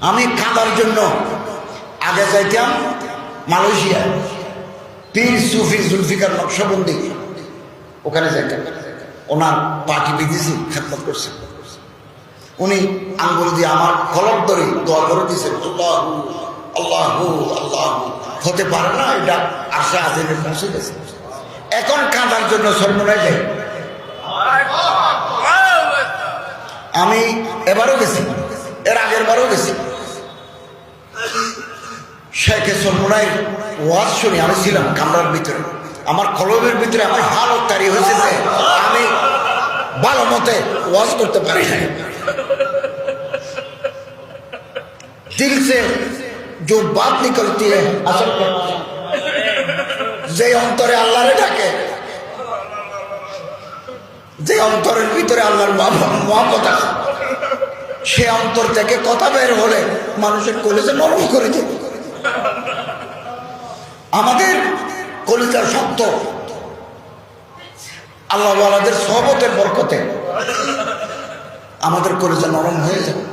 আমি কাঁদার জন্য আগে যাইতাম মালয়েশিয়া, পীর সুফি জুলফিকার নকশবন্দি, ওখানে যাইতাম। ওনার পার্টি বিদেশি খেদমত করছে। উনি আঙ্গুল দিয়ে আমার কলম ধরে দোয়া করে দিয়েছেন, আল্লাহু আল্লাহু আল্লাহু। হতে পারে না এটা আশা আজিমে পৌঁছে গেছে। এখন কাঁদার জন্য সরমনায় যাই। আমি এবারও গেছি, এর আগের বারও গেছি। শেখে সরমনায় ওয়াজ শুনি, আমি ছিলাম কামরার ভিতরে। আমার কলমের ভিতরে আমার হালত তারি হয়েছে যে আমি ভালো মতে ওয়াজ করতে পারি না। दिल से जो बात निकलती है असल में যে অন্তরে আল্লাহরে ডাকে, যে অন্তরের ভিতরে আল্লাহর মহব্বত আছে, সে অন্তর থেকে কথা বের হলে মানুষের কলিজা নরম করে দেবে। আমাদের কলিজার শক্ত, আল্লাহ ওয়ালাদের সহবতের বরকতে আমাদের কলিজা নরম হয়ে যাবে।